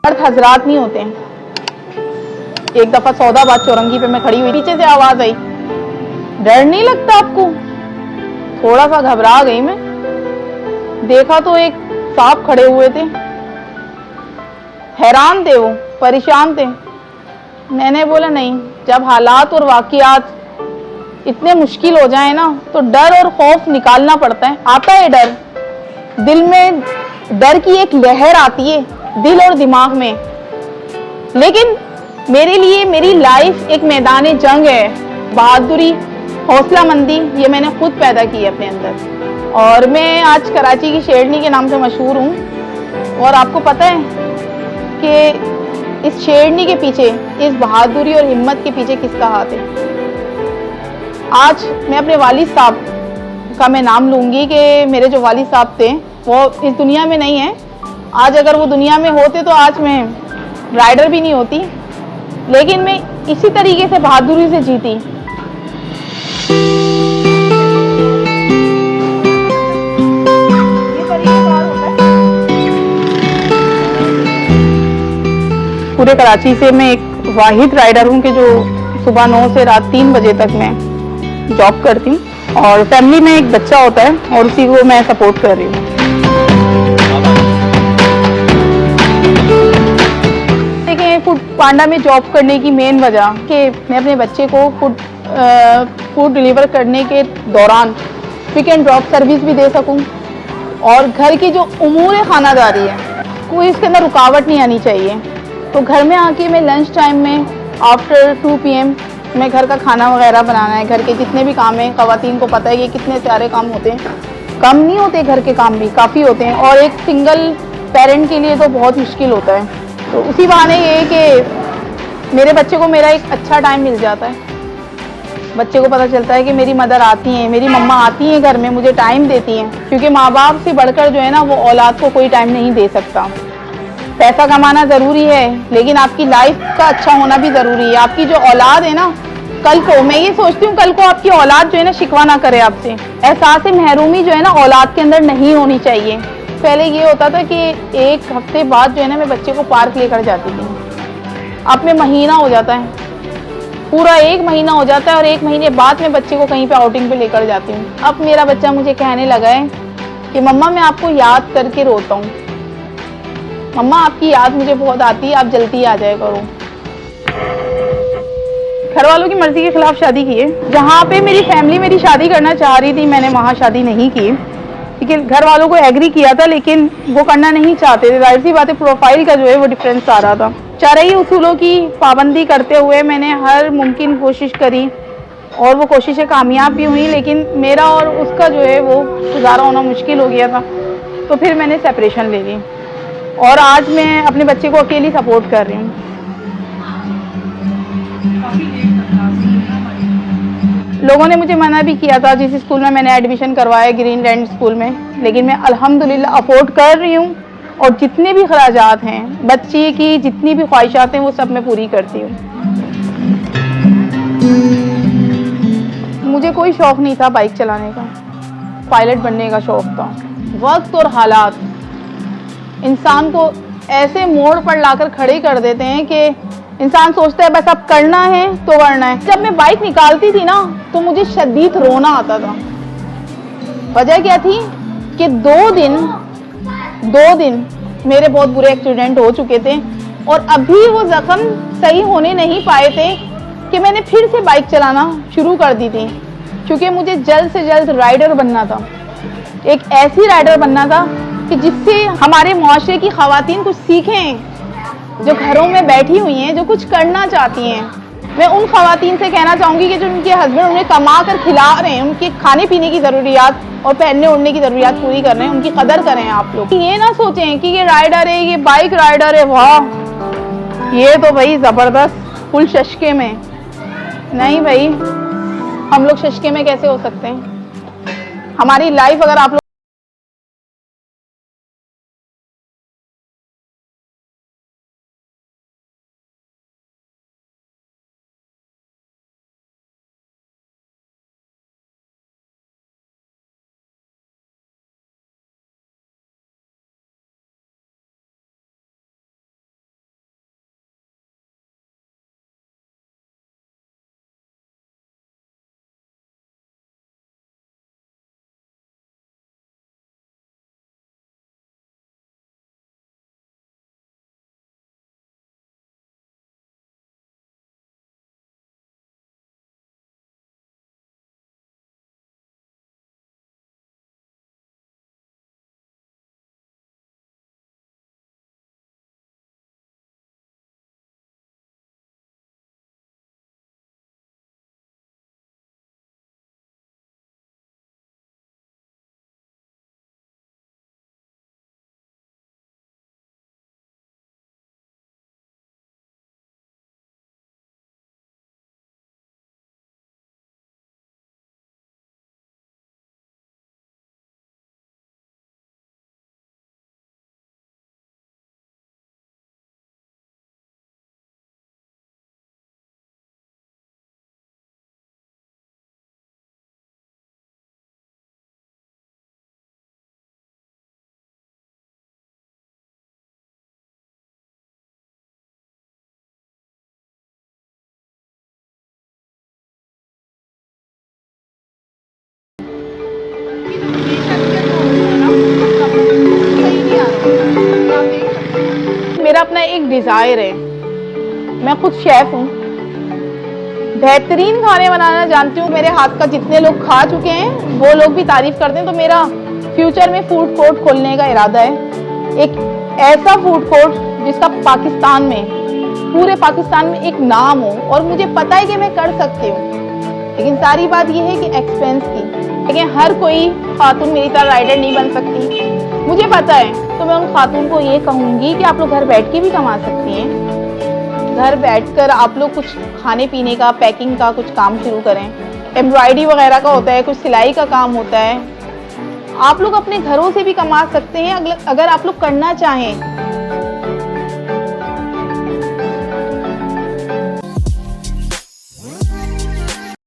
मर्द हजरात नहीं होते हैं। एक दफा सौदाबाद चौरंगी पे मैं खड़ी हुई, पीछे से आवाज आई, डर नहीं लगता आपको? थोड़ा सा घबरा गई मैं, देखा तो एक सांप खड़े हुए थे, हैरान थे, वो परेशान थे। मैंने बोला नहीं, जब हालात और वाकयात इतने मुश्किल हो जाए ना तो डर और खौफ निकालना पड़ता है। आता है डर, दिल में डर की एक लहर आती है, दिल और दिमाग में। लेकिन मेरे लिए मेरी लाइफ एक मैदान जंग है। बहादुरी, हौसला मंदी, ये मैंने खुद पैदा की है अपने अंदर। और मैं आज कराची की शेरनी के नाम से मशहूर हूँ। और आपको पता है कि इस शेरनी के पीछे, इस बहादुरी और हिम्मत के पीछे किसका हाथ है? आज मैं अपने वालिद साहब का मैं नाम लूंगी कि मेरे जो वालिद साहब थे वो इस दुनिया में नहीं है। आज अगर वो दुनिया में होते तो आज मैं राइडर भी नहीं होती, लेकिन मैं इसी तरीके से बहादुरी से जीती। पूरे कराची से मैं एक वाहिद राइडर हूँ कि जो सुबह 9 से रात 3 बजे तक मैं जॉब करती हूँ। और फैमिली में एक बच्चा होता है और उसी को मैं सपोर्ट कर रही हूँ। फूड पांडा में जॉब करने की मेन वजह कि मैं अपने बच्चे को फूड डिलीवर करने के दौरान पिक एंड ड्रॉप सर्विस भी दे सकूं, और घर की जो उमूर खानादारी है कोई इसके अंदर रुकावट नहीं आनी चाहिए। तो घर में आके मैं लंच टाइम में आफ्टर 2 PM मैं घर का खाना वगैरह बनाना है। घर के जितने भी काम हैं, ख़वातीन को पता है कि कितने सारे काम होते हैं, कम नहीं होते, घर के काम भी काफ़ी होते हैं और एक सिंगल पेरेंट के लिए तो बहुत मुश्किल होता है। तो उसी बहाने ये है कि मेरे बच्चे को मेरा एक अच्छा टाइम मिल जाता है। बच्चे को पता चलता है कि मेरी मदर आती हैं, मेरी मम्मा आती हैं घर में, मुझे टाइम देती हैं, क्योंकि माँ बाप से बढ़कर जो है ना वो औलाद को कोई टाइम नहीं दे सकता। पैसा कमाना ज़रूरी है, लेकिन आपकी लाइफ का अच्छा होना भी ज़रूरी है। आपकी जो औलाद है ना, कल को मैं ये सोचती हूँ कल को आपकी औलाद जो है ना शिकवा ना करे आपसे। एहसास महरूमी जो है ना औलाद के अंदर नहीं होनी चाहिए। पहले ये होता था कि एक हफ्ते बाद जो है ना मैं बच्चे को पार्क लेकर जाती थी, अब में महीना हो जाता है, पूरा 1 महीना हो जाता है और 1 महीने बाद में बच्चे को कहीं पे आउटिंग पे लेकर जाती हूँ। अब मेरा बच्चा मुझे कहने लगा है कि मम्मा मैं आपको याद करके रोता हूँ, मम्मा आपकी याद मुझे बहुत आती है, आप जल्दी आ जाया करो। घर वालों की मर्जी के खिलाफ शादी की है। जहाँ पे मेरी फैमिली मेरी शादी करना चाह रही थी मैंने वहाँ शादी नहीं की, लेकिन घर वालों को एग्री किया था, लेकिन वो करना नहीं चाहते थे। जाहिर सी बात है, प्रोफाइल का जो है वो डिफरेंस आ रहा था। शरई उसूलों की पाबंदी करते हुए मैंने हर मुमकिन कोशिश करी और वो कोशिशें कामयाब भी हुई, लेकिन मेरा और उसका जो है वो गुजारा होना मुश्किल हो गया था। तो फिर मैंने सेपरेशन ले ली और आज मैं अपने बच्चे को अकेली सपोर्ट कर रही हूँ। लोगों ने मुझे मना भी किया था जिस स्कूल में मैंने एडमिशन करवाया, ग्रीन लैंड स्कूल में, लेकिन मैं अल्हम्दुलिल्लाह अफोर्ड कर रही हूँ और जितने भी खराजात हैं, बच्चे की जितनी भी ख्वाहिशात हैं वो सब मैं पूरी करती हूँ। मुझे कोई शौक़ नहीं था बाइक चलाने का, पायलट बनने का शौक़ था। वक्त और हालात इंसान को ऐसे मोड़ पर लाकर खड़े कर देते हैं कि इंसान सोचता है बस अब करना है तो करना है। जब मैं बाइक निकालती थी ना तो मुझे शदीद रोना आता था। वजह क्या थी कि 2 दिन मेरे बहुत बुरे एक्सीडेंट हो चुके थे और अभी वो जख्म सही होने नहीं पाए थे कि मैंने फिर से बाइक चलाना शुरू कर दी थी, क्योंकि मुझे जल्द से जल्द राइडर बनना था। एक ऐसी राइडर बनना था कि जिससे हमारे मुआशरे की ख़वातीन कुछ सीखें, जो घरों में बैठी हुई हैं, जो कुछ करना चाहती हैं। मैं उन ख़वातीन से कहना चाहूँगी कि जो उनके हस्बैंड उन्हें कमा कर खिला रहे हैं, उनके खाने पीने की ज़रूरियात और पहनने ओढ़ने की ज़रूरियात पूरी कर रहे हैं, उनकी कदर करें आप लोग। ये ना सोचें कि ये राइडर है, ये बाइक राइडर है, वाह ये तो भाई ज़बरदस्त फुल शशके में। नहीं भाई, हम लोग शशके में कैसे हो सकते हैं? हमारी लाइफ अगर आप लोग अपना एक डिज़ायर है। मैं खुद शेफ़ हूँ, बेहतरीन खाने बनाना जानती हूँ। मेरे हाथ का जितने लोग खा चुके हैं वो लोग भी तारीफ़ करते हैं। तो मेरा फ्यूचर में फूड कोर्ट खोलने का इरादा है, एक ऐसा फूड कोर्ट जिसका पाकिस्तान में, पूरे पाकिस्तान में एक नाम हो। और मुझे पता है कि मैं कर सकती हूँ, लेकिन सारी बात यह है कि एक्सपेंस की। लेकिन हर कोई खातून मेरी तरह राइडर नहीं बन सकती, मुझे पता है। तो मैं उन खातून को ये कहूँगी कि आप लोग घर बैठ के भी कमा सकती हैं। घर बैठकर आप लोग कुछ खाने पीने का, पैकिंग का कुछ काम शुरू करें। एम्ब्रॉयडरी वगैरह का होता है, कुछ सिलाई का काम होता है। आप लोग अपने घरों से भी कमा सकते हैं अगर आप लोग करना चाहें।